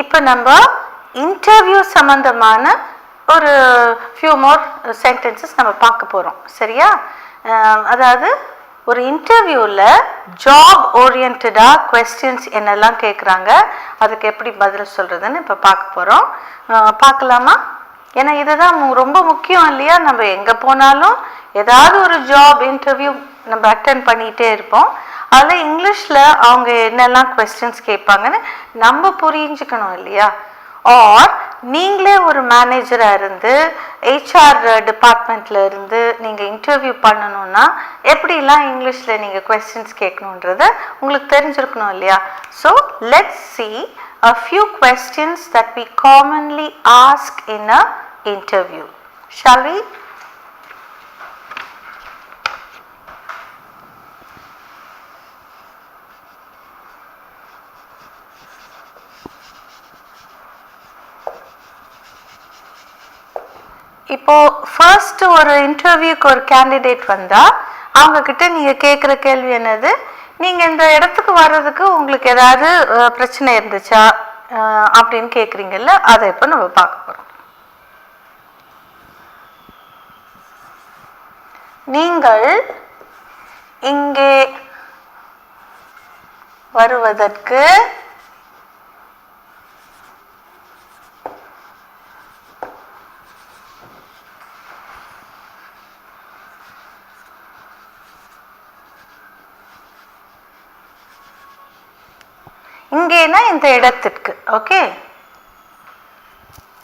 இப்போ நம்ம இன்டர்வியூ சம்பந்தமான ஒரு ஃபியூ மோர் சென்டென்சஸ் நம்ம பார்க்க போகிறோம். சரியா? அதாவது ஒரு இன்டர்வியூவில் ஜாப் ஓரியன்டாக கொஸ்டின்ஸ் என்னெல்லாம் கேட்குறாங்க, அதுக்கு எப்படி பதில் சொல்கிறதுன்னு இப்போ பார்க்க போகிறோம். பார்க்கலாமா? ஏன்னா இதுதான் ரொம்ப முக்கியம் இல்லையா? நம்ம எங்கே போனாலும் ஏதாவது ஒரு ஜாப் இன்டர்வியூ நம்ம அட்டென்ட் பண்ணிகிட்டே இருப்போம். அதில் இங்கிலீஷில் அவங்க என்னெல்லாம் கொஸ்டின்ஸ் கேட்பாங்கன்னு நம்ம புரிஞ்சுக்கணும் இல்லையா? ஆர் நீங்களே ஒரு மேனேஜராக இருந்து ஹெச்ஆர் டிபார்ட்மெண்ட்டில் இருந்து நீங்கள் இன்டர்வியூ பண்ணணுன்னா எப்படிலாம் இங்கிலீஷில் நீங்கள் கொஸ்டின்ஸ் கேட்கணுன்றத உங்களுக்கு தெரிஞ்சிருக்கணும் இல்லையா? So let's see a few questions that we commonly ask in a interview. Shall we? இப்போ ஃபர்ஸ்ட் ஒரு இன்டர்வியூக்கு ஒரு கேண்டிடேட் வந்தால் அவங்கக்கிட்ட நீங்கள் கேட்குற கேள்வி என்னது? நீங்கள் இந்த இடத்துக்கு வர்றதுக்கு உங்களுக்கு ஏதாவது பிரச்சனை இருந்துச்சா அப்படின்னு கேட்குறீங்கல்ல, அதை இப்போ நம்ம பார்க்க போகிறோம். நீங்கள் இங்கே வருவதற்கு இங்கேனா இந்த இடத்திற்கு, ஓகே,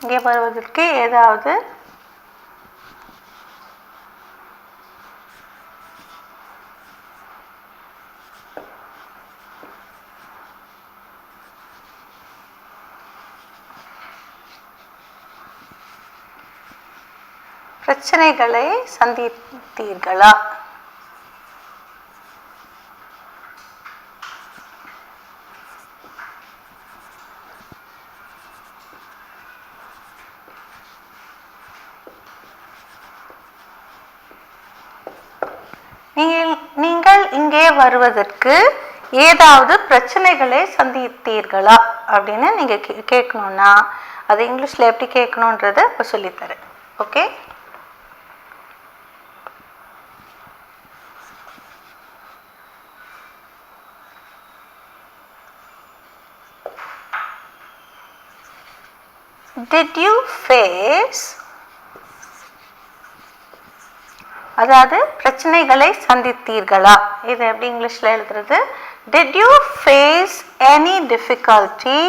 இங்கே வருவதற்கு ஏதாவது பிரச்சனைகளை சந்தித்தீர்களா? நீங்கள் இங்கே வருவதற்கு ஏதாவது பிரச்சனைகளை சந்தித்தீர்களா அப்படின்னு நீங்கள் கேட்கணுன்னா அது இங்கிலீஷில் எப்படி கேட்கணுன்றதை இப்போ சொல்லித்தரேன். ஓகே, did you face, அதாவது பிரச்சனைகளை சந்தித்தீர்களா, இது எப்படி இங்கிலீஷில் எழுதுறது? did you face any difficulty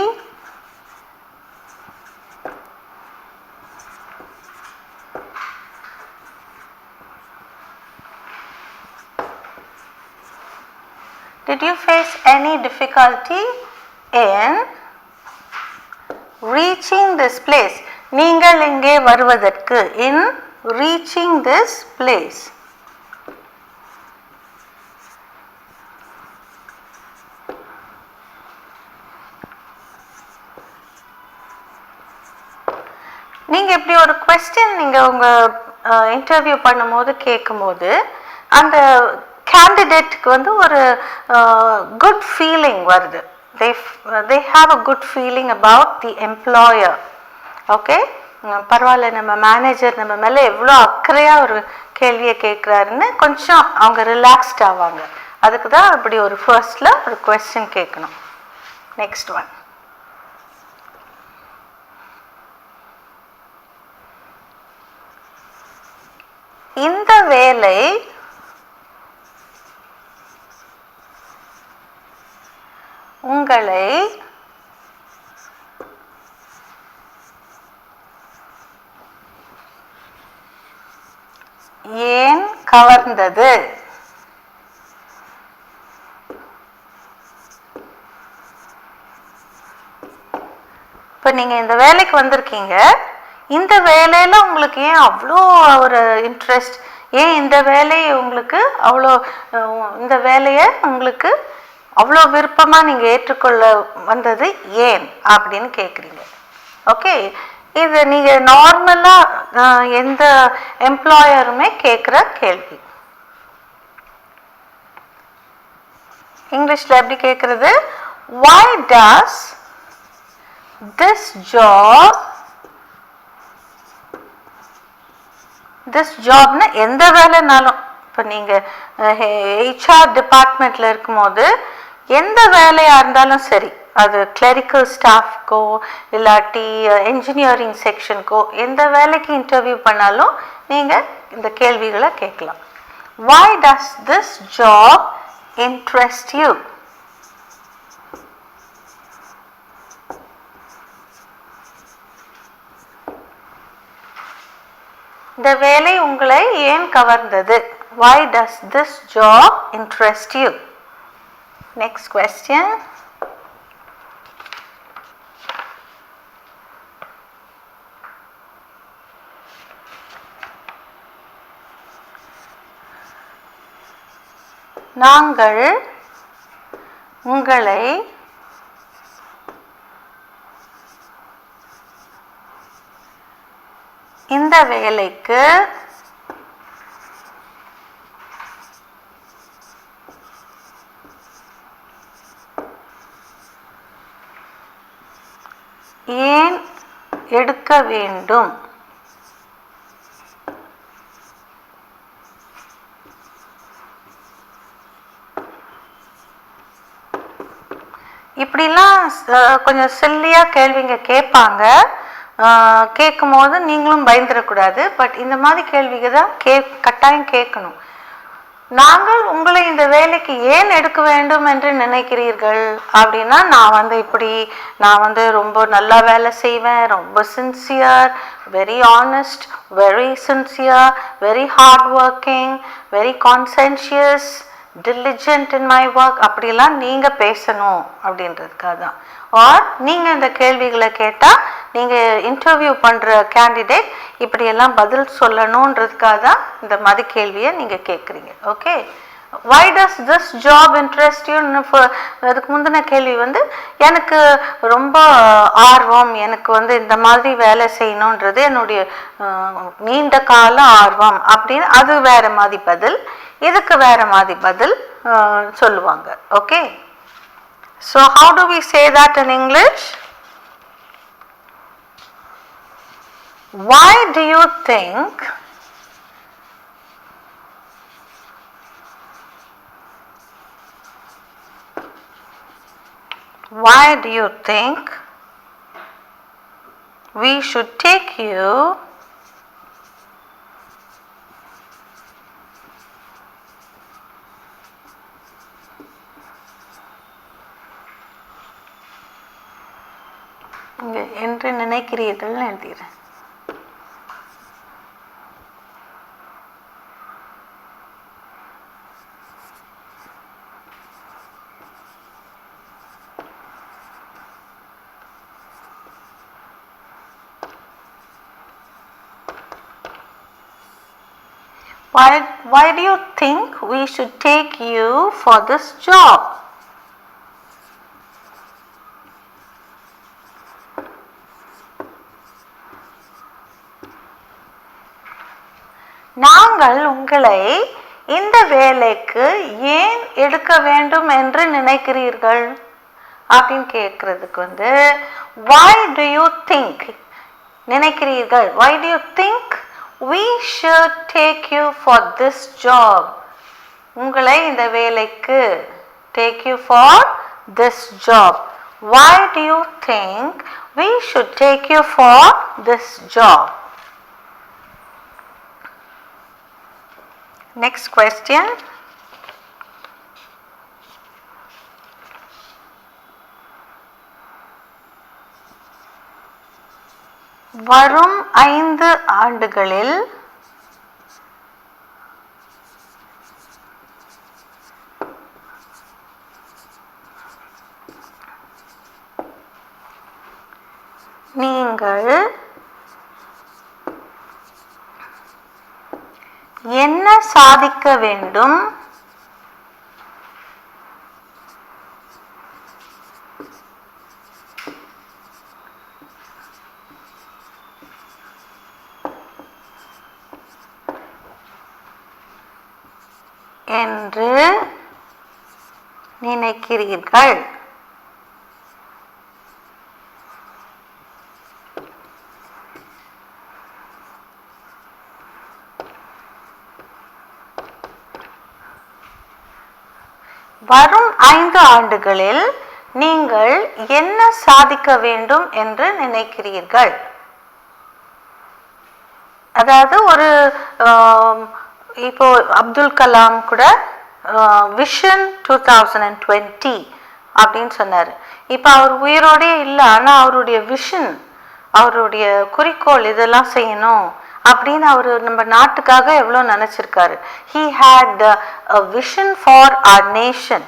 in reaching this place? நீங்கள் இங்கே வருவதற்கு in reaching this place. நீங்க இப்படி ஒரு क्वेश्चन நீங்க உங்க இன்டர்வியூ பண்ணும்போது கேட்கும்போது அந்த கேண்டிடேட்க்கு வந்து ஒரு குட் ஃபீலிங் வருது. they have a good feeling about the employer. Okay, பரவாயில்ல, நம்ம மேனேஜர் நம்ம மேலே எவ்வளோ அக்கறையாக ஒரு கேள்வியை கேட்குறாருன்னு கொஞ்சம் அவங்க ரிலாக்ஸ்ட் ஆவாங்க. அதுக்கு தான் அப்படி ஒரு ஃபர்ஸ்டில் ஒரு கொஸ்டின் கேட்கணும். நெக்ஸ்ட் ஒன், இந்த வேலை உங்களை ஏன் கவர்ந்தது? இப்போ நீங்கள் இந்த வேலைக்கு வந்திருக்கீங்க, இந்த வேலையில் உங்களுக்கு ஏன் அவ்வளோ ஒரு இன்ட்ரெஸ்ட், ஏன் இந்த வேலையை உங்களுக்கு அவ்வளோ, இந்த வேலையை உங்களுக்கு அவ்வளோ விருப்பமாக நீங்கள் ஏற்றுக்கொள்ள வந்தது ஏன் அப்படின்னு கேட்குறீங்க. ஓகே, இது நீங்கள் நார்மலாக எந்த எம்ப்ளாயருமே கேட்குற கேள்வி. இங்கிலீஷில் எப்படி கேட்குறது? why does this job, this jobனா எந்த வேலைனாலும், இப்போ நீங்கள் HR டிபார்ட்மெண்ட்டில் இருக்கும்போது எந்த வேலையாக இருந்தாலும் சரி, அது கிளரிக்கல் ஸ்டாஃப்க்கோ இல்லாட்டி என்ஜினியரிங் செக்ஷனுக்கோ எந்த வேலைக்கு இன்டர்வியூ பண்ணாலும் நீங்கள் இந்த கேள்விகளை கேட்கலாம். Why does this job interest you? இந்த வேலை உங்களை ஏன் கவர்ந்தது? Why does this job interest you? Next question. நாங்கள் உங்களை இந்த வேலைக்கு ஏன் எடுக்க வேண்டும்? இப்படிலாம் கொஞ்சம் சில்லியாக கேள்விங்க கேட்பாங்க. கேட்கும் போது நீங்களும் பயந்துடக்கூடாது. பட் இந்த மாதிரி கேள்விகள் தான் கட்டாயம் கேட்கணும். நாங்கள் உங்களை இந்த வேலைக்கு ஏன் எடுக்க வேண்டும் என்று நினைக்கிறீர்கள் அப்படின்னா, நான் ரொம்ப நல்லா வேலை செய்வேன், ரொம்ப sincere, very honest, very sincere, very hard working, very conscientious, diligent in my work அப்படிலாம் நீங்கள் பேசணும் அப்படின்றதுக்காக தான். ஆர் நீங்கள் இந்த கேள்விகளை கேட்டால் நீங்கள் இன்டர்வியூ பண்ணுற கேண்டிடேட் இப்படியெல்லாம் பதில் சொல்லணுன்றதுக்காக தான் இந்த மாதிரி கேள்வியை நீங்கள் கேட்குறீங்க. Okay, why does this job interest you? அதுக்கு முந்தின கேள்வி எனக்கு ரொம்ப ஆர்வம், எனக்கு இந்த மாதிரி வேலை செய்யணுன்றது என்னுடைய நீண்ட கால ஆர்வம் அப்படின்னு அது வேற மாதிரி பதில், இதுக்கு வேற மாதிரி பதில் சொல்லுவாங்க. Okay, so how do we say that in English? Why do you think we should take you என்று நினைக்கிறீர்கள் எழுதுகிறேன். Why do you think we should take you for this job? நாங்கள் உங்களை இந்த வேலைக்கு ஏன் எடுக்க வேண்டும் என்று நினைக்கிறீர்கள் அப்படின்னு கேட்கறதுக்கு why do you think நினைக்கிறீர்கள், why do you think we should take you for this job? உங்களை இந்த வேலைக்கு take you for this job. Why do you think we should take you for this job? Next question. வரும் 5 ஆண்டுகளில் நீங்கள் என்ன சாதிக்க வேண்டும் என்று நினைக்கிறீர்கள்? வரும் 5 ஆண்டுகளில் நீங்கள் என்ன சாதிக்க வேண்டும் என்று நினைக்கிறீர்கள்? அதாவது ஒரு இப்போ அப்துல் கலாம் கூட விஷன் 2020 அப்படின்னு சொன்னார். இப்போ அவர் உயிரோடே இல்லை, ஆனால் அவருடைய விஷன், அவருடைய குறிக்கோள் இதெல்லாம் செய்யணும் அப்படின்னு அவர் நம்ம நாட்டுக்காக எவ்வளோ நினச்சிருக்காரு. He had a vision for our nation.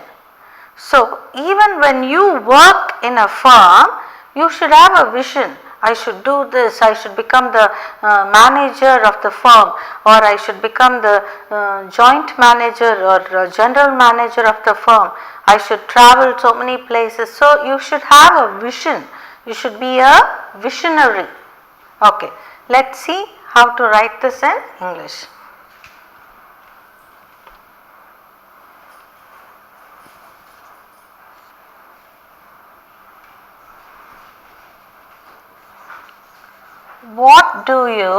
So even when you work in a firm, you should have a vision. I should do this, I should become the manager of the firm, or I should become the joint manager or general manager of the firm. I should travel so many places. So you should have a vision. You should be a visionary. Okay, let's see how to write this in English. What do you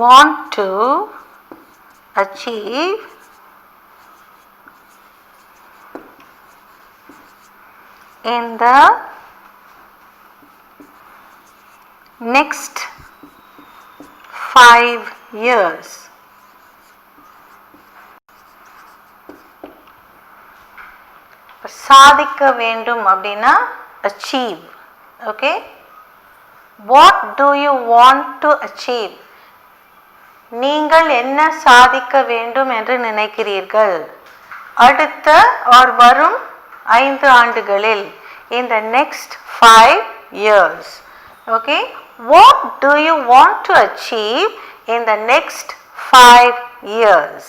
want to achieve in the next 5 years? சாதிக்க வேண்டும் அப்படின்னா achieve. Okay, what do you want to achieve? நீங்கள் என்ன சாதிக்க வேண்டும் என்று நினைக்கிறீர்கள் அடுத்த or வரும் 5 ஆண்டுகளில், in the next 5 years. Okay, what do you want to achieve in the next 5 years?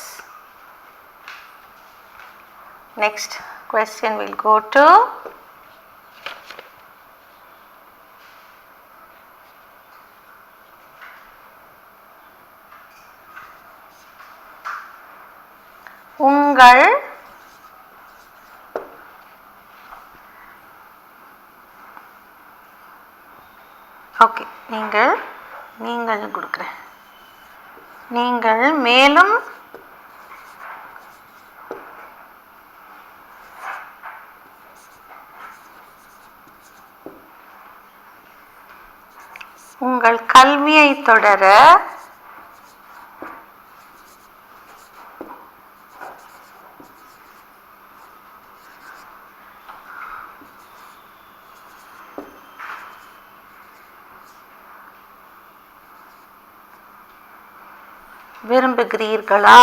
Next question will go to உங்கள் ஓகே நீங்கள் கொடுக்குறேன். நீங்கள் மேலும் உங்கள் கல்வியை தொடர விரும்புகிறீர்களா?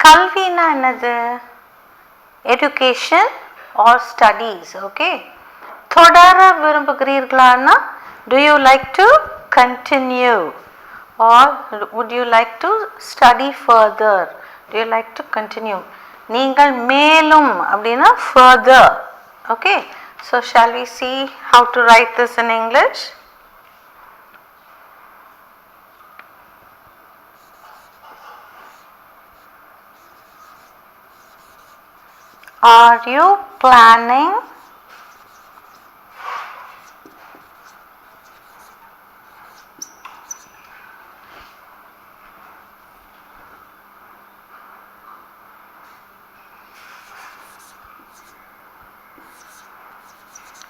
கல்வினா என்னது? education or studies. Okay, தொடர விரும்புகிறீர்களானா do you like to continue or would you like to study further? Do you like to continue? நீங்கள் மேலும் அப்படின்னா further. Okay, so shall we see how to write this in English? Are you planning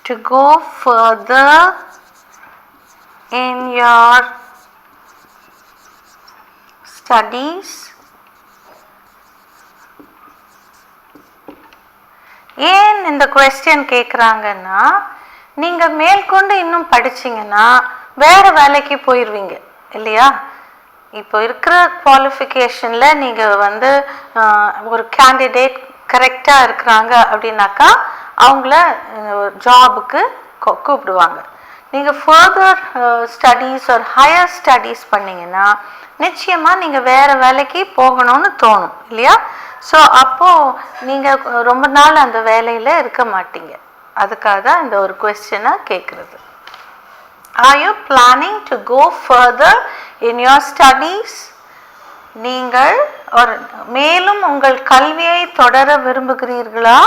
to go further in your studies? ஏன் இந்த question கேட்குறாங்கன்னா, நீங்கள் மேற்கொண்டு இன்னும் படிச்சிங்கன்னா வேறு வேலைக்கு போயிடுவீங்க இல்லையா? இப்போ இருக்கிற குவாலிஃபிகேஷனில் நீங்கள் ஒரு கேண்டிடேட் கரெக்டாக இருக்கிறாங்க அப்படின்னாக்கா அவங்கள ஜாபுக்கு கூப்பிடுவாங்க. நீங்கள் ஃபர்தர் ஸ்டடீஸ் ஒரு ஹையர் ஸ்டடீஸ் பண்ணிங்கன்னா நிச்சயமாக நீங்கள் வேறு வேலைக்கு போகணும்னு தோணும் இல்லையா? ஸோ அப்போது நீங்கள் ரொம்ப நாள் அந்த வேலையில் இருக்க மாட்டீங்க. அதுக்காக தான் இந்த ஒரு கொஸ்டினை கேட்குறது. Are you planning to go further in your studies? நீங்கள் ஒரு மேலும் உங்கள் கல்வியை தொடர விரும்புகிறீர்களா?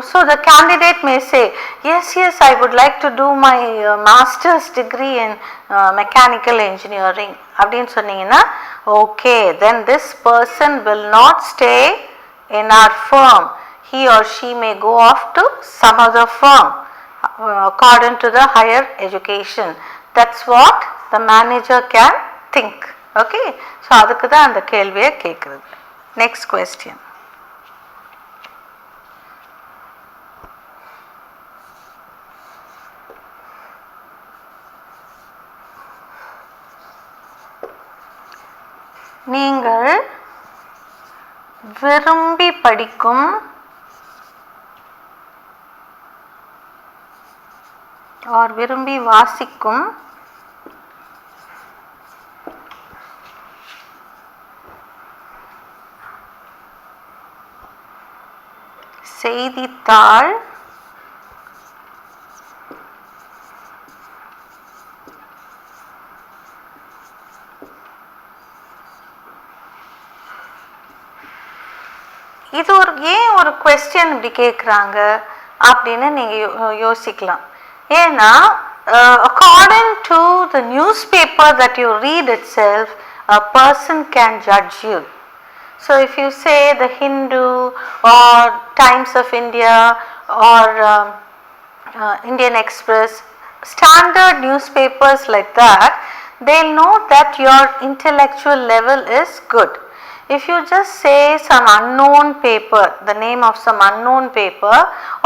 So the candidate may say, yes, I would like to do my master's degree in mechanical engineering. அப்படின்னு சொன்னீங்கன்னா, okay, then this person will not stay in our firm. He or she may go off to some other firm according to the higher education. That's what the manager can think. Okay, so அதுக்கு தான் அந்த கேள்வியை கேட்குறது. Next question. நீங்கள் விரும்பி படிக்கும் விரும்பி வாசிக்கும் செய்தித்தாள் இது ஏன் ஒரு கொஸ்டின் இப்படி கேட்குறாங்க அப்படின்னு நீங்கள் யோசிக்கலாம். ஏன்னா according to the news paper that you read it self a person can judge you. So if you say the Hindu or Times of India or Indian Express, standard newspapers like that, they'll know that your intellectual level is good. If you just say some unknown paper, the name of some unknown paper,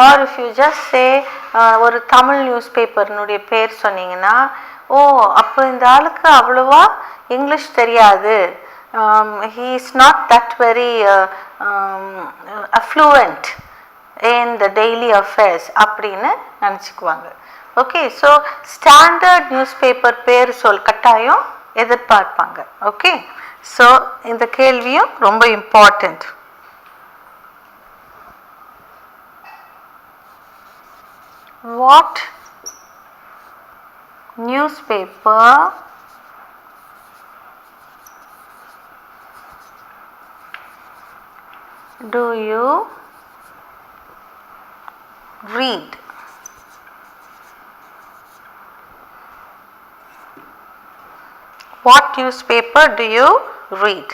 or if you just say ஒரு Tamil news பேப்பர்னுடைய பேர் சொன்னீங்கன்னா, ஓ அப்போ இந்த ஆளுக்கு அவ்வளோவா English தெரியாது, he is not that very affluent in the daily affairs அப்படின்னு நினச்சிக்குவாங்க. Okay, so standard newspaper பேர் கட்டாயம் எதிர்பார்ப்பாங்க. ஓகே, ஸோ இந்த கேள்வியும் ரொம்ப important. What newspaper do you read? What newspaper do you read?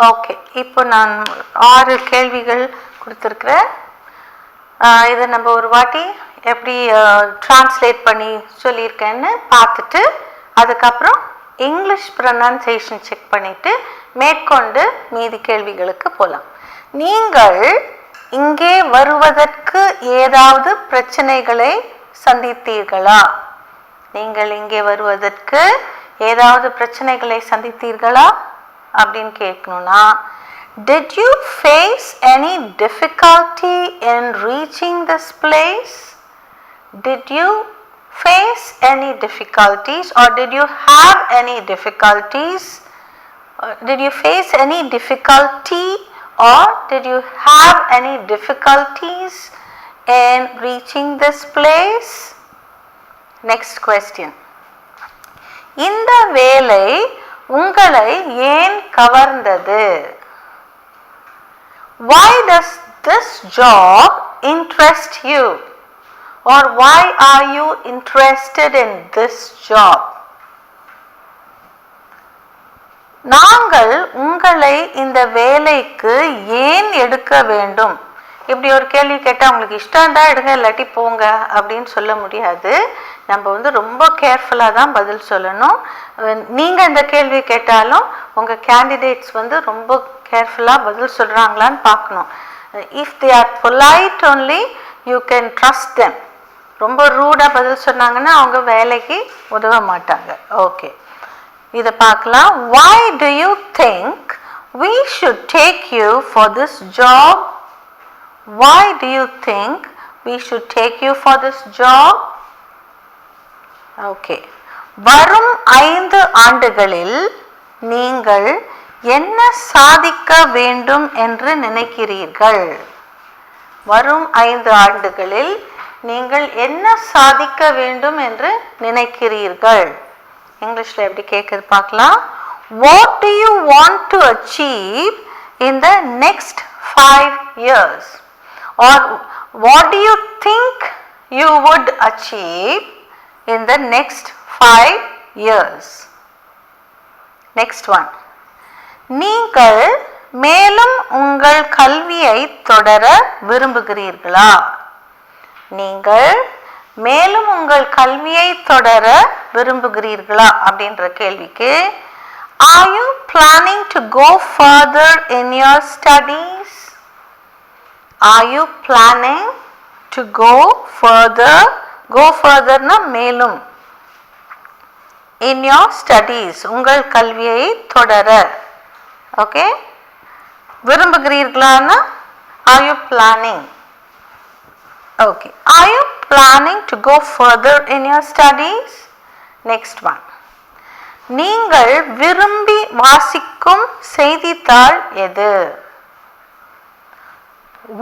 Okay, இப்போ நான் 6 கேள்விகள் கொடுத்துருக்குறேன். இதை நம்ம ஒரு வாட்டி எப்படி டிரான்ஸ்லேட் பண்ணி சொல்லியிருக்கேன்னு பார்த்துட்டு அதுக்கப்புறம் இங்கிலீஷ் ப்ரொனன்சியேஷன் செக் பண்ணிவிட்டு மேற்கொண்டு மீதி கேள்விகளுக்கு போகலாம். நீங்கள் இங்கே வருவதற்கு ஏதாவது பிரச்சனைகளை சந்தித்தீர்களா? நீங்கள் இங்கே வருவதற்கு ஏதாவது பிரச்சனைகளை சந்தித்தீர்களா அப்படின்னு கேட்கணும்னா, did you face any difficulty in reaching this place? Did you face any difficulties or did you have any difficulties? Did you face any difficulty or did you have any difficulties in reaching this place? Next question. இந்த வேலை உங்களை ஏன் கவர்ந்தது? Why does this job interest you? Or why are you interested in this job? நாங்கள் உங்களை இந்த வேலைக்கு ஏன் எடுக்க வேண்டும்? இப்படி ஒரு கேள்வி கேட்டால் உங்களுக்கு இஷ்டம் தான் எடுங்க, இல்லாட்டி போங்க அப்படின்னு சொல்ல முடியாது. நம்ம ரொம்ப கேர்ஃபுல்லாக தான் பதில் சொல்லணும். நீங்கள் இந்த கேள்வி கேட்டாலும் உங்கள் கேண்டிடேட்ஸ் ரொம்ப கேர்ஃபுல்லாக பதில் சொல்கிறாங்களான்னு பார்க்கணும். If they are polite only you can trust them. ரொம்ப ரூடாக பதில் சொன்னாங்கன்னா அவங்க வேலைக்கு உதவ மாட்டாங்க. ஓகே, இதை பார்க்கலாம். Why do you think we should take you for this job? Why do you think we should take you for this job? Okay. வரும் 5 ஆண்டுகளில் நீங்கள் என்ன சாதிக்க வேண்டும் என்று நினைக்கிறீர்கள்? வரும் 5 ஆண்டுகளில் நீங்கள் என்ன சாதிக்க வேண்டும் என்று நினைக்கிறீர்கள்? இங்கிலீஷ்ல எப்படி கேட்குது பார்க்கலாம். what do you want to achieve in the next 5 years, or what do you think you would achieve in the next 5 years? Next one, நீங்கள் மேலும் உங்கள் கல்வியை தொடர விரும்புகிறீர்களா? நீங்கள் மேலும் உங்கள் கல்வியை தொடர விரும்புகிறீர்களா அப்படின்ற கேள்விக்கு are you planning to go further in your studies? Are you planning to go further? Go further na மேலும். In your studies, உங்கள் கல்வியை தொடர. Okay? விரும்புகிறீர்களானா are you planning? Okay. Are you planning to go further in your studies? Next one. நீங்கள் விரும்பி வாசிக்கும் செய்தித்தாள் எது?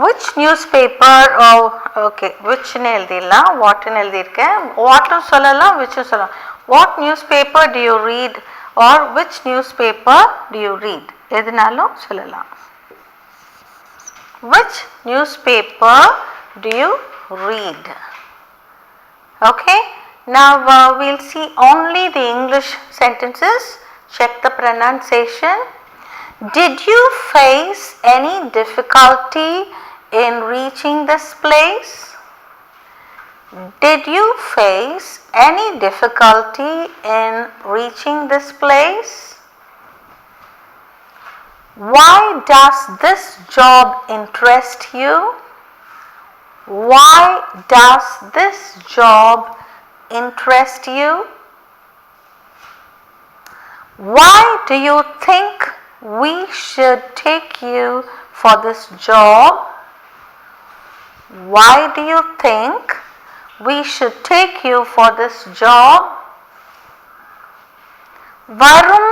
Which newspaper or okay, which னு எழுதிடலாம், what னு எழுதியிருக்கேன், what னு சொல்லலாம், which னு சொல்லலாம். What newspaper do you read or which newspaper do you read? எதுனாலும் சொல்லலாம். Which newspaper do you read? Okay, now we'll see only the English sentences. Check the pronunciation. Did you face any difficulty in reaching this place? Did you face any difficulty in reaching this place? Why does this job interest you? Why does this job interest you? Why do you think we should take you for this job? Why do you think we should take you for this job? Varum,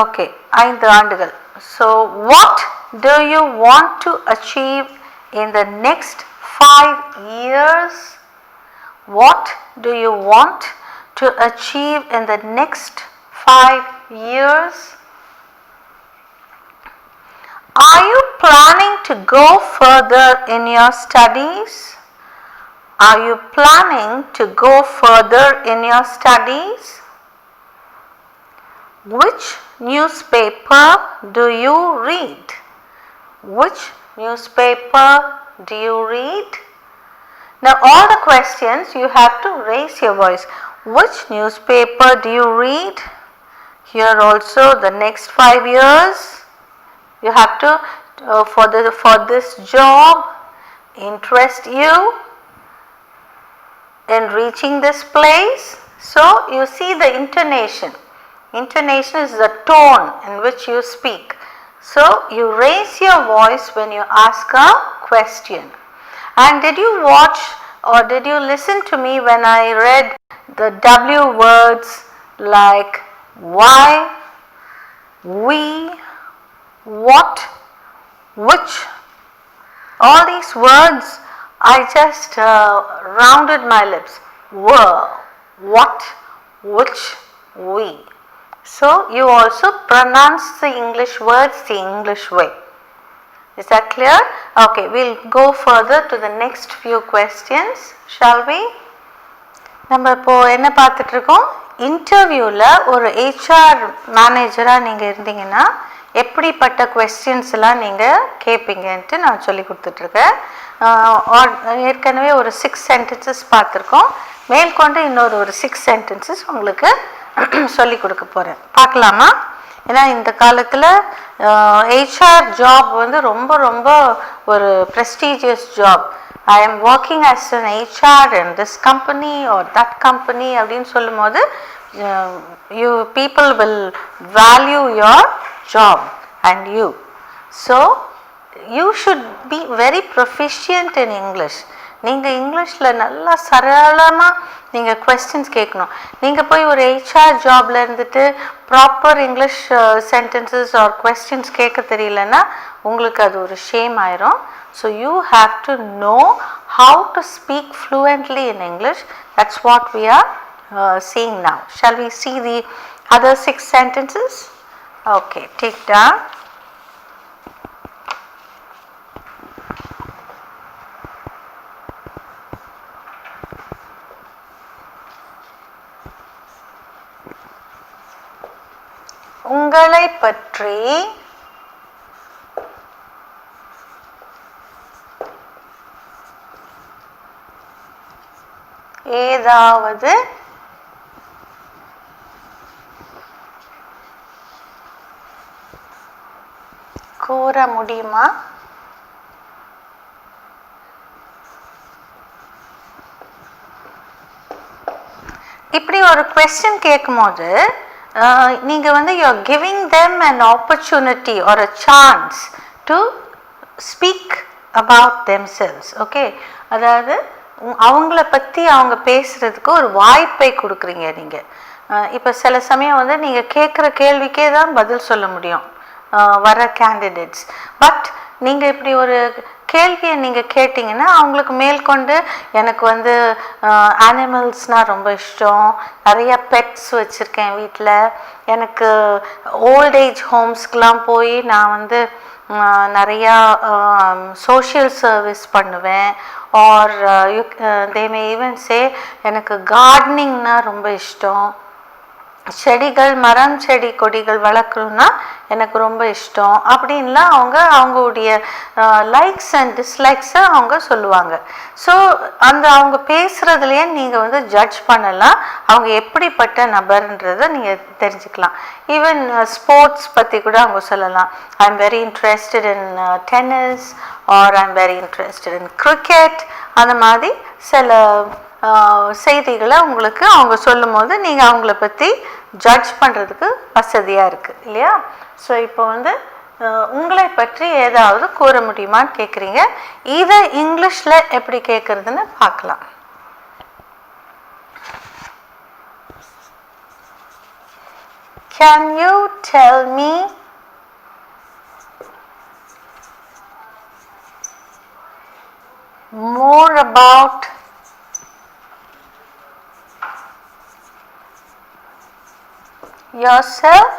okay, 5 ஆண்டுகள். So what do you want to achieve in the next 5 years? What do you want to achieve in the next 5 years? Are you planning to go further in your studies? Are you planning to go further in your studies? Which newspaper do you read? Which newspaper do you read? Now all the questions you have to raise your voice. Which newspaper do you read? Here also the next 5 years you have to for this job interest you in reaching this place. So you see the intonation. Intonation is the tone in which you speak. So you raise your voice when you ask a question. And did you watch or did you listen to me when I read the W words like why, we, what, which? All these words I just rounded my lips. Were, what, which, we. So you also pronounce the English words the English way. Is that clear? Okay, we'll go further to the next few questions, shall we? நம்ம இப்போ என்ன பார்த்துட்டு இருக்கோம், இன்டர்வியூவில் ஒரு HR மேனேஜராக நீங்கள் இருந்தீங்கன்னா எப்படிப்பட்ட கொஸ்டின்ஸ்லாம் நீங்கள் கேட்பீங்கன்ட்டு நான் சொல்லி கொடுத்துட்ருக்கேன். ஏற்கனவே ஒரு 6 சென்டென்சஸ் பார்த்துருக்கோம், மேற்கொண்டு இன்னொரு 6 சென்டென்சஸ் உங்களுக்கு சொல்லி கொடுக்க போகிறேன். பார்க்கலாமா? ஏன்னா இந்த காலத்தில் HR ஜாப் வந்து ரொம்ப ரொம்ப ஒரு prestigious job. I am working as an HR in this company or that company அப்படின்னு சொல்லும் போது you people will value your job and you. So you should be very proficient in English. நீங்கள் இங்கிலீஷில் நல்லா சரளமாக நீங்கள் கொஸ்டின்ஸ் கேட்கணும். நீங்கள் போய் ஒரு HR ஜாபில் இருந்துட்டு proper English sentences or questions கேட்க தெரியலன்னா உங்களுக்கு அது ஒரு ஷேம் ஆயிரும். So you have to know how to speak fluently in English. That's what we are seeing now. Shall we see the other 6 sentences? Okay, டீக்டா. உங்களை பற்றி ஏதாவது கூற முடியுமா? இப்படி ஒரு கொஸ்டின் கேட்கும்போது நீங்க வந்து you are giving them an opportunity or a chance to speak about themselves. Okay, அதாவது அவங்கள பற்றி அவங்க பேசுறதுக்கு ஒரு வாய்ப்பை கொடுக்குறீங்க நீங்கள். இப்போ சில சமயம் வந்து நீங்கள் கேட்குற கேள்விக்கே தான் பதில் சொல்ல முடியும் வர கேண்டிடேட்ஸ். பட் நீங்கள் இப்படி ஒரு கேள்வியை நீங்கள் கேட்டிங்கன்னா அவங்களுக்கு மேற்கொண்டு எனக்கு வந்து அனிமல்ஸ்னால் ரொம்ப இஷ்டம், நிறையா பெட்ஸ் வச்சுருக்கேன் வீட்டில், எனக்கு ஓல்ட் ஏஜ் ஹோம்ஸ்க்கெலாம் போய் நான் வந்து நிறையா சோஷியல் சர்வீஸ் பண்ணுவேன். ஆர் தே மே ஈவன் சே எனக்கு கார்டனிங்னா ரொம்ப இஷ்டம், செடிகள் மரம் செடி கொடிகள் வளர்க்கணுன்னா எனக்கு ரொம்ப இஷ்டம் அப்படின்லாம் அவங்களுடைய லைக்ஸ் அண்ட் டிஸ்லைக்ஸை அவங்க சொல்லுவாங்க. ஸோ அவங்க பேசுகிறதுலையே நீங்கள் வந்து ஜட்ஜ் பண்ணலாம் அவங்க எப்படிப்பட்ட நபர்ன்றதை நீங்கள் தெரிஞ்சுக்கலாம். ஈவன் ஸ்போர்ட்ஸ் பற்றி கூட அவங்க சொல்லலாம். I am very interested in tennis or I am very interested in cricket. அந்த மாதிரி சில செய்திகளை உங்களுக்கு அவங்க சொல்லும் போது நீங்கள் அவங்கள பற்றி ஜட்ஜ் பண்ணுறதுக்கு வசதியாக இருக்குது இல்லையா? ஸோ இப்போ வந்து உங்களை பற்றி ஏதாவது கூற முடியுமான்னு கேட்குறீங்க. இதை இங்கிலீஷில் எப்படி கேட்குறதுன்னு பார்க்கலாம். Can you tell me more about yourself?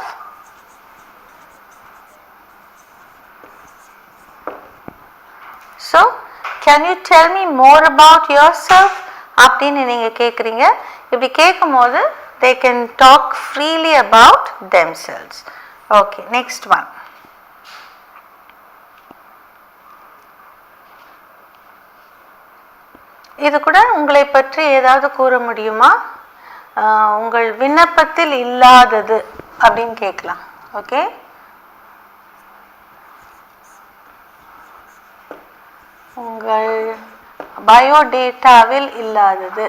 So, can you tell me more about yourself? அப்படின்னு நீங்கள் கேட்குறீங்க. இப்படி கேட்கும் போது they can talk freely about themselves. Okay, next one. இது கூட உங்களை பற்றி ஏதாவது கூற முடியுமா? உங்கள் விண்ணப்பத்தில் இல்லாதது அப்படின்னு கேட்கலாம். ஓகே, உங்கள் பயோடேட்டாவில் இல்லாதது.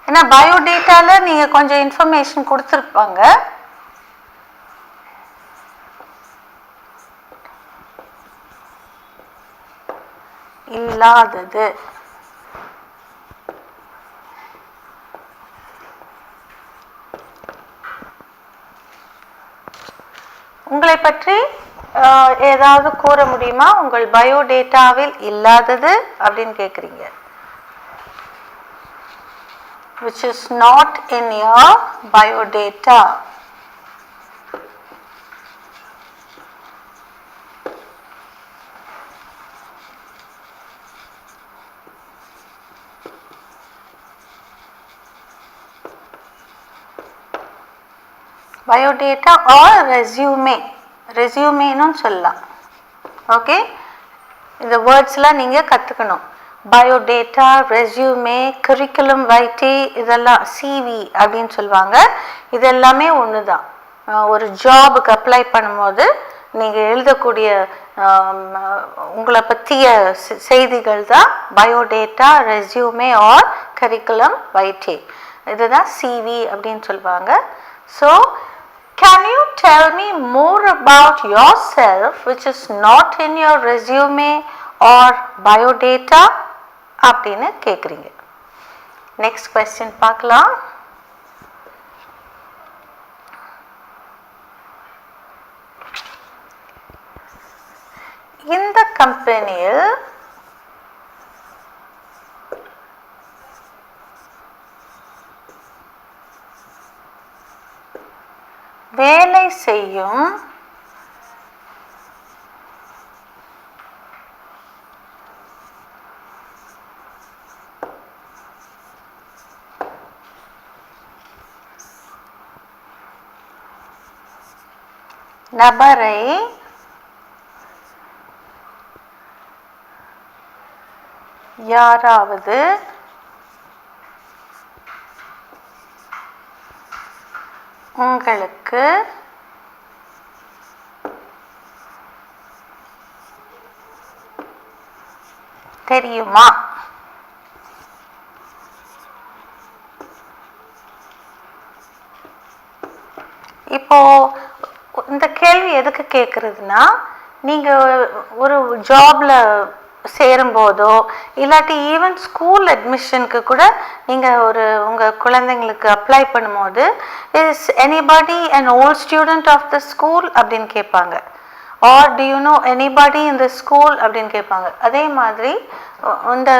ஏன்னா பயோடேட்டாவில் நீங்கள் கொஞ்சம் இன்ஃபர்மேஷன் கொடுத்துருப்பாங்க. இல்லாதது உங்களை பற்றி ஏதாவது கூற முடியுமா? உங்கள் பயோடேட்டாவில் இல்லாதது அப்படின்னு கேட்குறீங்க. which is not in your biodata. Biodata or resume, ரெஸ்யூமேன்னு சொல்லலாம். ஓகே, இந்த வேர்ட்ஸ்லாம் நீங்கள் கற்றுக்கணும். பயோடேட்டா, ரெஸ்யூமே, கரிக்குலம் வைட்டே, இதெல்லாம் சிவி அப்படின்னு சொல்லுவாங்க. இது எல்லாமே ஒன்று தான். ஒரு ஜாபுக்கு அப்ளை பண்ணும்போது நீங்கள் எழுதக்கூடிய உங்களை பற்றிய செய்திகள் தான் பயோடேட்டா, ரெஸ்யூமே ஆர் கரிக்குலம் வைட்டே. இதுதான் சிவி அப்படின்னு சொல்லுவாங்க. So can you tell me more about yourself which is not in your resume or biodata அப்படின்னு கேட்குறீங்க. நெக்ஸ்ட் கொஸ்டின் பார்க்கலாம். இந்த கம்பெனியில் வேலை செய்யும் நபரை யாராவது உங்களுக்கு தெரியுமா? இப்போ இந்த கேள்வி எதுக்கு கேட்குறதுனா, நீங்கள் ஒரு ஜாப்ல சேரும்போதோ இல்லாட்டி ஈவன் ஸ்கூல் அட்மிஷனுக்கு கூட நீங்கள் உங்கள் குழந்தைங்களுக்கு அப்ளை பண்ணும்போது, is anybody an old student of the school அப்படின்னு கேட்பாங்க. Or do you know anybody in the school அப்படின்னு கேட்பாங்க. அதே மாதிரி இந்த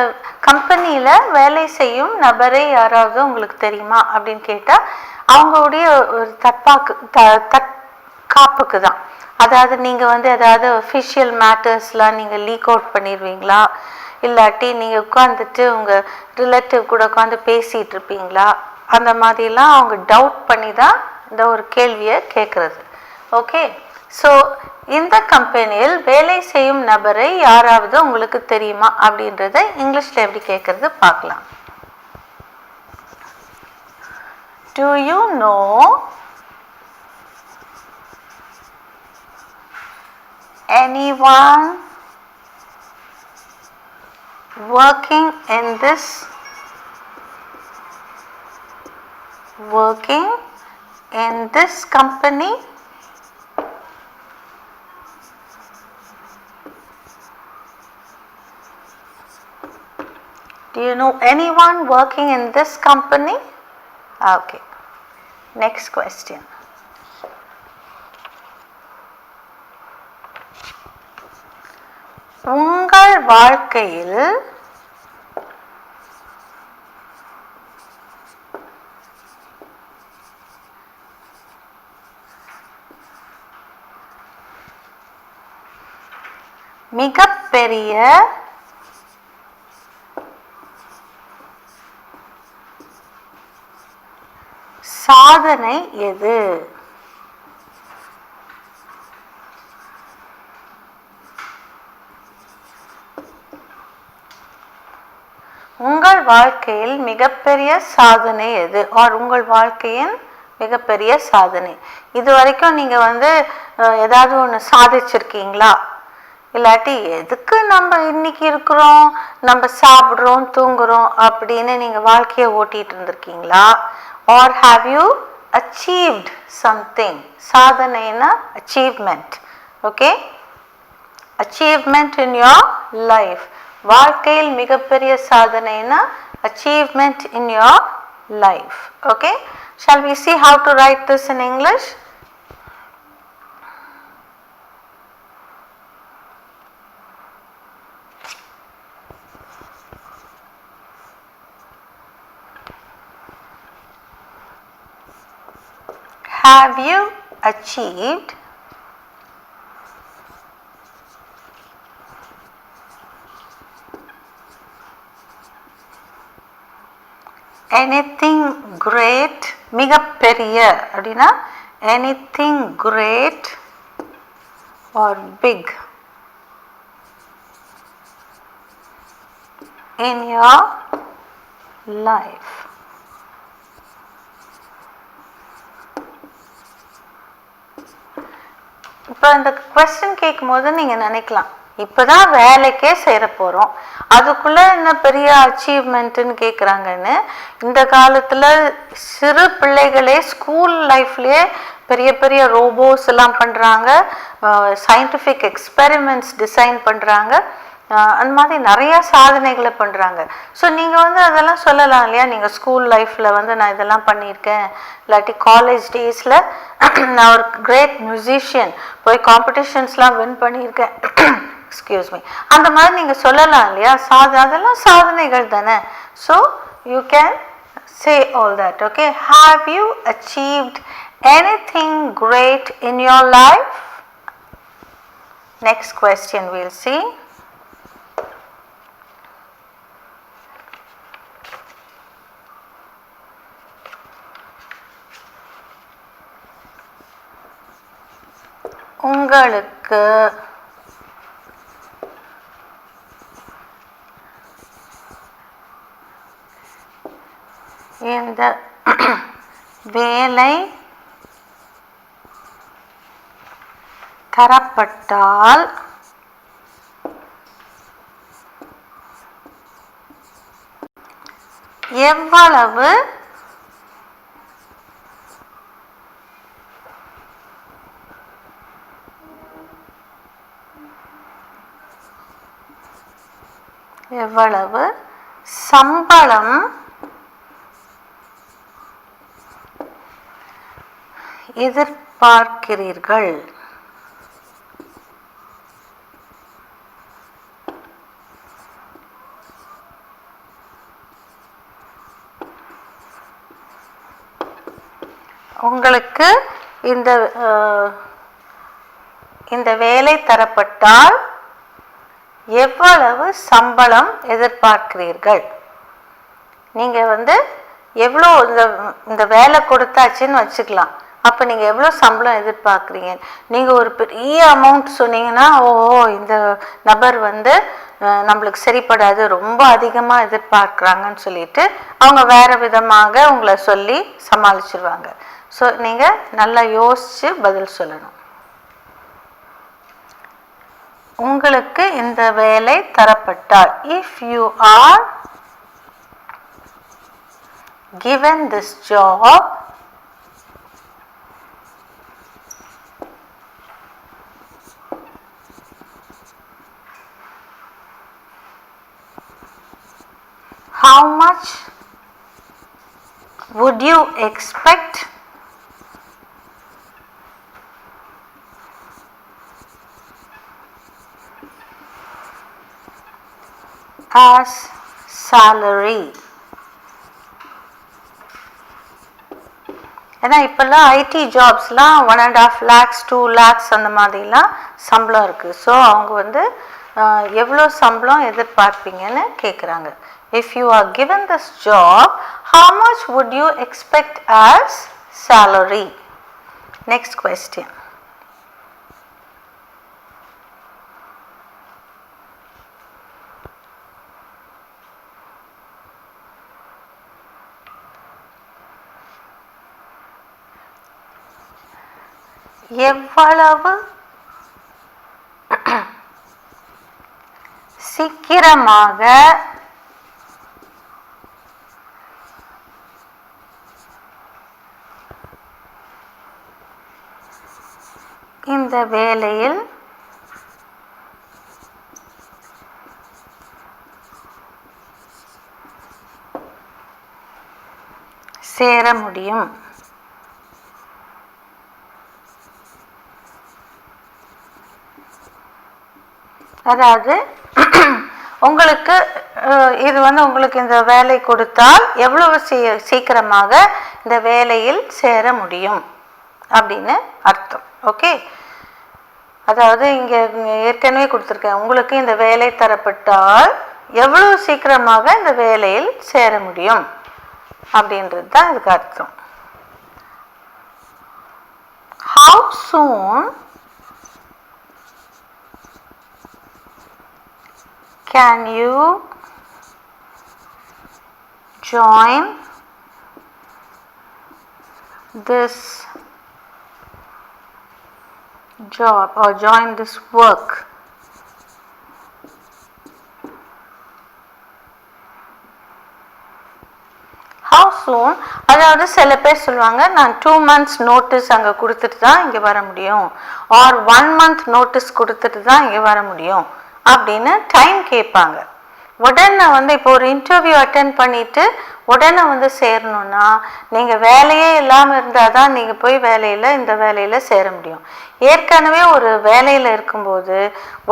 கம்பெனியில் வேலை செய்யும் நபரை யாராவது உங்களுக்கு தெரியுமா அப்படின்னு கேட்டால் அவங்களுடைய ஒரு தற்காப்புக்கு தான். அதாவது நீங்கள் ஏதாவது அஃபிஷியல் மேட்டர்ஸ்லாம் நீங்கள் லீக் அவுட் பண்ணிடுவீங்களா, இல்லாட்டி நீங்கள் உட்காந்துட்டு உங்கள் ரிலேட்டிவ் கூட உட்காந்து பேசிகிட்டு இருப்பீங்களா, அந்த மாதிரிலாம் அவங்க டவுட் பண்ணி தான் இந்த ஒரு கேள்வியை கேட்குறது. ஓகே, ஸோ இந்த கம்பெனியில் வேலை செய்யும் நபரை யாராவது உங்களுக்கு தெரியுமா அப்படின்றத இங்கிலீஷில் எப்படி கேட்குறது பார்க்கலாம். Do you know anyone working in this company? Do you know anyone working in this company? Okay, next question. உங்கள் வாழ்க்கையில் மிகப்பெரிய சாதனை எது? உங்கள் வாழ்க்கையில் மிகப்பெரிய சாதனை எது? ஆர் உங்கள் வாழ்க்கையின் மிகப்பெரிய சாதனை. இது வரைக்கும் நீங்கள் ஏதாவது ஒன்று சாதிச்சிருக்கீங்களா? இல்லாட்டி எதுக்கு நம்ம இன்னைக்கு இருக்கிறோம், நம்ம சாப்பிட்றோம் தூங்குறோம் அப்படின்னு நீங்கள் வாழ்க்கையை ஓட்டிகிட்டு இருந்திருக்கீங்களா? Or have you achieved something? சாதனைனா achievement. Okay, achievement in your life. வாழ்க்கையில் மிகப்பெரிய சாதனைனா achievement in your life. Okay, shall we see how to write this in English? Have you achieved anything great? மிகப்பெரிய அப்படின்னா anything great or big in your life? இப்போ இந்த question கேட்கும் போது நீங்கள் நினைக்கலாம், இப்போதான் வேலைக்கே சேர போகிறோம், அதுக்குள்ளே என்ன பெரிய அச்சீவ்மெண்ட்டுன்னு கேட்குறாங்கன்னு. இந்த காலத்தில் சிறு பிள்ளைகளே ஸ்கூல் லைஃப்லேயே பெரிய பெரிய ரோபோஸ் எல்லாம் பண்ணுறாங்க, சயின்டிஃபிக் எக்ஸ்பெரிமெண்ட்ஸ் டிசைன் பண்ணுறாங்க, அந்த மாதிரி நிறையா சாதனைகளை பண்ணுறாங்க. ஸோ நீங்கள் அதெல்லாம் சொல்லலாம் இல்லையா, நீங்கள் ஸ்கூல் லைஃப்பில் நான் இதெல்லாம் பண்ணியிருக்கேன், இல்லாட்டி காலேஜ் டேஸில் நான் ஒரு கிரேட் மியூசிஷியன், போய் காம்படிஷன்ஸ்லாம் வின் பண்ணியிருக்கேன், எக்ஸ்கியூஸ் மீ, அந்த மாதிரி நீங்கள் சொல்லலாம் இல்லையா. அதெல்லாம் சாதனைகள் தானே. So you can say all that. Okay, have you achieved anything great in your life? Next question we'll see. உங்களுக்கு இந்த வேலை தரப்பட்டால் எவ்வளவு சம்பளம் எதிர்பார்க்கிறீர்கள்? உங்களுக்கு இந்த வேலை தரப்பட்டால் எவ்வளவு சம்பளம் எதிர்பார்க்கிறீர்கள்? நீங்க எவ்வளோ இந்த வேலை கொடுத்தாச்சுன்னு வச்சுக்கலாம். அப்போ நீங்கள் எவ்வளோ சம்பளம் எதிர்பார்க்குறீங்க? நீங்கள் ஒரு பெரிய அமௌண்ட் சொன்னீங்கன்னா, ஓஹோ இந்த நபர் நம்மளுக்கு சரிப்படாது, ரொம்ப அதிகமாக எதிர்பார்க்குறாங்கன்னு சொல்லிட்டு அவங்க வேறு விதமாக உங்களை சொல்லி சமாளிச்சிருவாங்க. ஸோ நீங்கள் நல்லா யோசித்து பதில் சொல்லணும். உங்களுக்கு இந்த வேலை தரப்பட்டால், if you are given this job, how much would you expect as salary? ஏன்னா இப்போல்லாம் ஐடி ஜாப்ஸ்லாம் 1.5 lakhs 2 lakhs அந்த மாதிரிலாம் சம்பளம் இருக்குது. ஸோ அவங்க எவ்வளோ சம்பளம் எதிர்பார்ப்பீங்கன்னு கேட்குறாங்க. If you are given this job, how much would you expect as salary? Next question. எவ்வளவு சீக்கிரமாக இந்த வேலையில் சேர முடியும்? அதாவது உங்களுக்கு இது உங்களுக்கு இந்த வேலை கொடுத்தால் எவ்வளவு சீக்கிரமாக இந்த வேலையில் சேர முடியும் அப்படின்னு அர்த்தம். ஓகே, அதாவது இங்கே ஏற்கனவே கொடுத்துருக்கேன், உங்களுக்கு இந்த வேலை தரப்பட்டால் எவ்வளவு சீக்கிரமாக இந்த வேலையில் சேர முடியும் அப்படின்றது தான் இதுக்கு அர்த்தம். How soon can you join this job or join this work? How soon? அதாவது சில பேர் சொல்லுவாங்க, நான் 2 months நோட்டீஸ் அங்கே கொடுத்துட்டு தான் இங்கே வர முடியும், ஆர் 1 month நோட்டீஸ் கொடுத்துட்டு தான் இங்கே வர முடியும் அப்படின்னு டைம் கேட்பாங்க. உடனே வந்து இப்போ ஒரு இன்டர்வியூ அட்டென்ட் பண்ணிட்டு உடனே வந்து சேரணும்னா நீங்கள் வேலையே இல்லாமல் இருந்தால் தான் நீங்கள் போய் இந்த வேலையில் சேர முடியும். ஏற்கனவே ஒரு வேலையில் இருக்கும்போது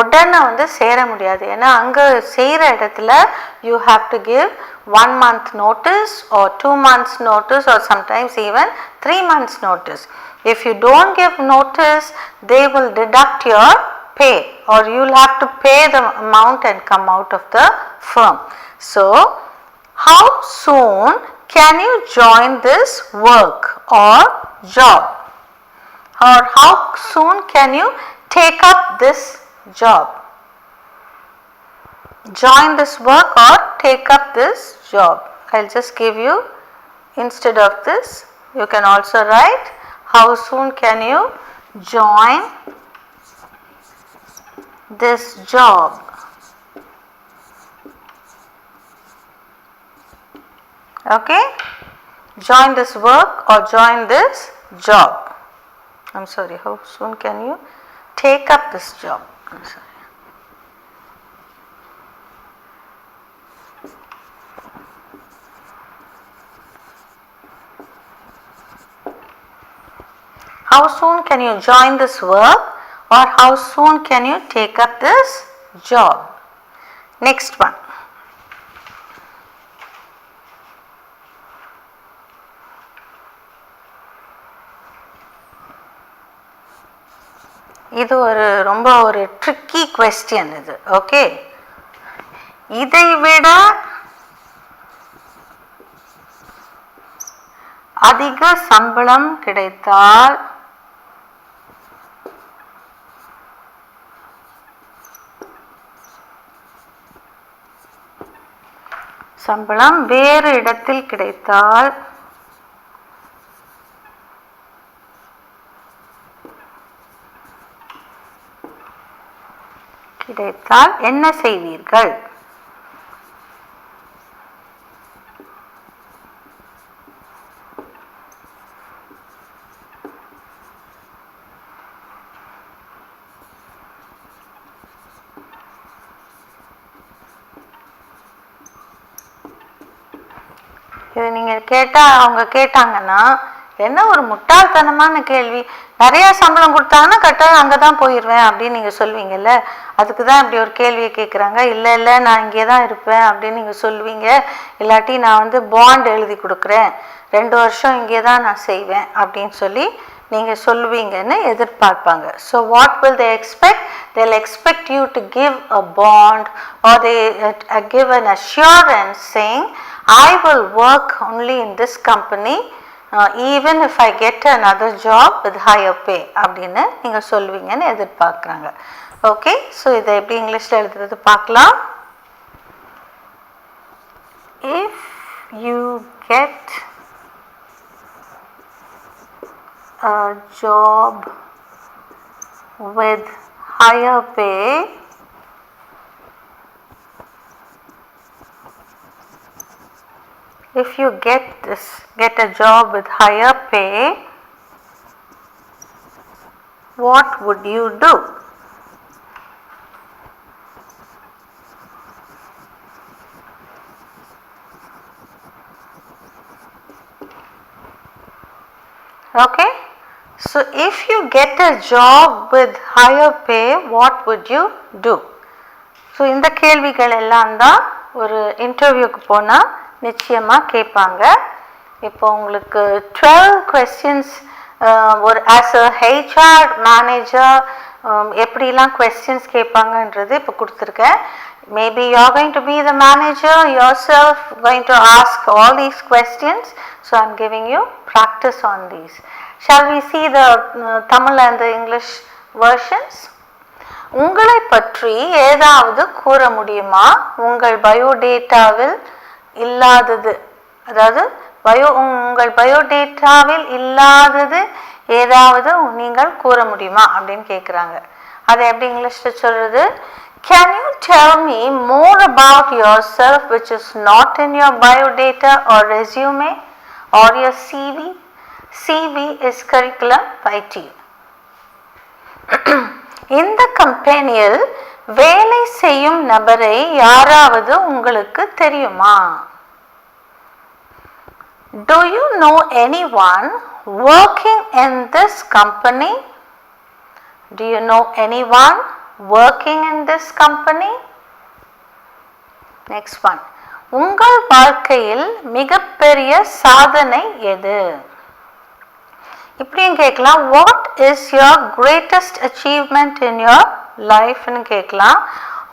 உடனே வந்து சேர முடியாது. ஏன்னா அங்கே செய்கிற இடத்துல you have to give 1 month notice or 2 months notice or sometimes even 3 months notice. If you don't give notice, they will deduct your pay or you'll have to pay the amount and come out of the firm. So how soon can you join this work or job, or how soon can you take up this job, join this work or take up this job? I'll just give you, instead of this you can also write how soon can you join this job. Okay, join this work or join this job. I'm sorry, how soon can you take up this job? I'm sorry. How soon can you join this work or how soon can you take up this job? Next one. இது ரொம்ப ஒரு tricky question இது. Okay, இதை விட அதிக சம்பளம் கிடைத்தால் வேறு இடத்தில் கிடைத்தால் என்ன செய்வீர்கள்? இது நீங்கள் கேட்டால் அவங்க கேட்டாங்கன்னா என்ன ஒரு முட்டாள்தனமான கேள்வி, நிறையா சம்பளம் கொடுத்தாங்கன்னா கட்டாயம் அங்கே தான் போயிடுவேன் அப்படின்னு நீங்கள் சொல்வீங்கல்ல. அதுக்கு தான் இப்படி ஒரு கேள்வியை கேட்குறாங்க. இல்லை நான் இங்கே தான் இருப்பேன் அப்படின்னு நீங்கள் சொல்வீங்க. இல்லாட்டி நான் வந்து பாண்ட் எழுதி கொடுக்குறேன், 2 வருஷம் இங்கே தான் நான் செய்வேன் அப்படின்னு சொல்லி நீங்கள் சொல்லுவீங்கன்னு எதிர்பார்ப்பாங்க. So what will they expect? they'll expect you to give a bond or they give an assurance saying I will work only in this company even if I get another job with higher pay அப்படின்னு நீங்கள் சொல்லுவீங்கன்னு எதிர்பார்க்குறாங்க. Okay, so இதை எப்படி இங்கிலீஷில் எழுதுறது பார்க்கலாம். If you get a job with higher pay, if you get a job with higher pay, what would you do? Okay, so if you get a job with higher pay, what would you do? So இந்த கேள்விகள் எல்லாம் தான் ஒரு இன்டர்வியூக்கு போனால் நிச்சயமாக கேட்பாங்க. இப்போ உங்களுக்கு 12 questions ஒரு ஆஸ் அ HR மேனேஜர் எப்படிலாம் questions கேட்பாங்கன்றது இப்போ கொடுத்துருக்கேன். Maybe you are going to be the manager yourself, going to ask all these questions. So I am giving you practice on these. Shall we see the Tamil and the English versions? உங்களை பற்றி ஏதாவது கூற முடியுமா? உங்கள் பயோடேட்டாவில் இல்லாதது, அதாவது உங்கள் பயோடேட்டாவில் இல்லாதது ஏதாவது நீங்கள் கூற முடியுமா அப்படின்னு கேட்குறாங்க. அதை எப்படி இங்கிலீஷில் சொல்கிறது? Can you tell me more about yourself which is not in your biodata or resume or your CV? CV is curriculum vitae. இந்த கம்பெனியில் வேலை செய்யும் நபரை யாராவது உங்களுக்கு தெரியுமா? Do you know anyone working in this company? Do you know anyone working in this company? Next one. உங்கள் வாழ்க்கையில் மிகப்பெரிய சாதனை எது? இப்படியும் கேட்கலாம். What is your greatest achievement in your life ன்னு கேட்கலாம்.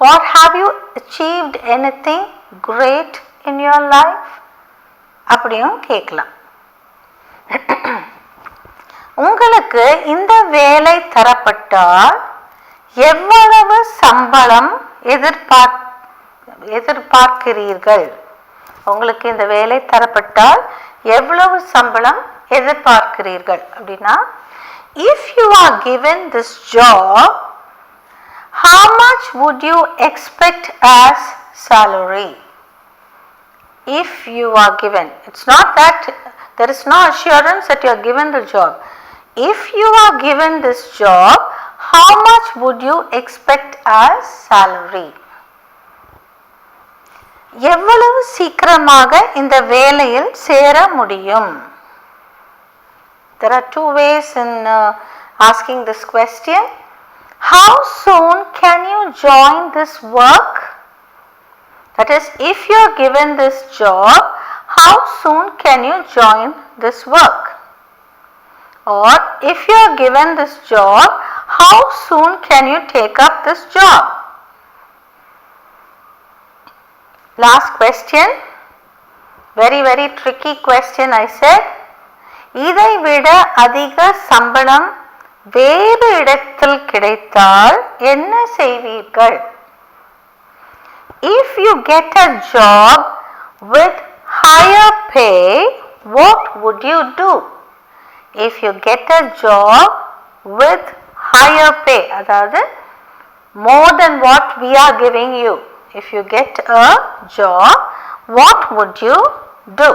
Or have you achieved anything great in your life? அப்படியும் கேட்கலாம். உங்களுக்கு இந்த வேலை தரப்பட்டால் எவ்வளவு சம்பளம் எதிர்பார்க்கிறீர்கள்? உங்களுக்கு இந்த வேலை தரப்பட்டால் எவ்வளவு சம்பளம் எதிர்பார்க்கிறீர்கள் அப்படின்னா, if you are given this job, how much would you expect as salary? If you are given, it's not that there is no assurance that you are given the job. If you are given this job, how much would you expect as salary? எவ்வளவு சீக்கிரமாக இந்த வேலையில் சேர முடியும்? There are two ways in asking this question. How soon can you join this work? That is, if you are given this job, how soon can you join this work? Or if you are given this job, how soon can you take up this job? Last question, very tricky question I said. இதை விட அதிக சம்பளம் வேறு இடத்தில் கிடைத்தால் என்ன செய்வீர்கள்? If you get a job with higher pay, what would you do? If you get a job with higher pay, அதாவது more than what we are giving you. If you get a job, what would you do?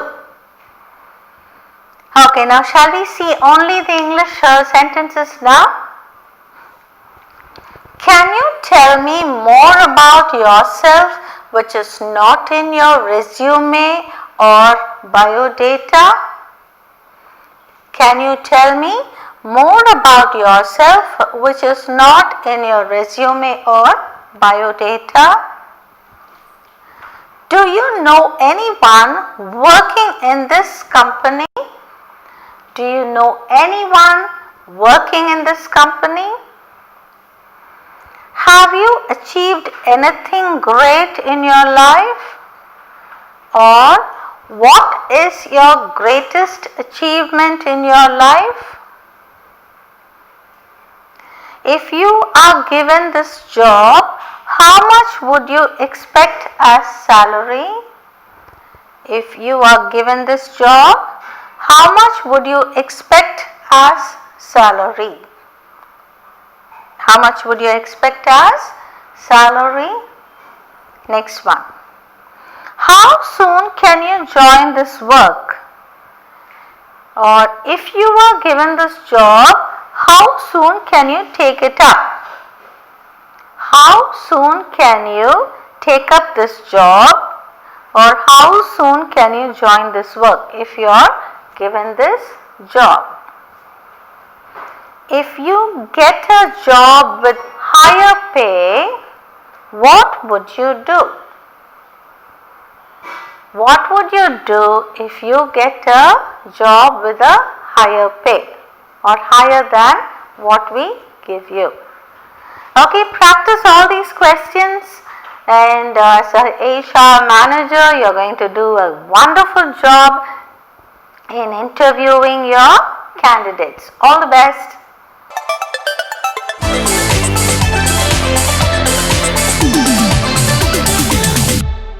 Okay, now shall we see only the English sentences now? Can you tell me more about yourself which is not in your resume or biodata? Can you tell me more about yourself which is not in your resume or biodata? Do you know anyone working in this company? Do you know anyone working in this company? Have you achieved anything great in your life? Or what is your greatest achievement in your life? If you are given this job, how much would you expect as salary? If you are given this job, how much would you expect as salary? How much would you expect as salary? Next one. How soon can you join this work? Or if you are given this job, how soon can you take it up? How soon can you take up this job? Or how soon can you join this work if you are given this job? If you get a job with higher pay, what would you do? What would you do if you get a job with a higher pay or higher than what we give you? Okay, practice all these questions, and as an HR manager, you're going to do a wonderful job in interviewing your candidates. All the best.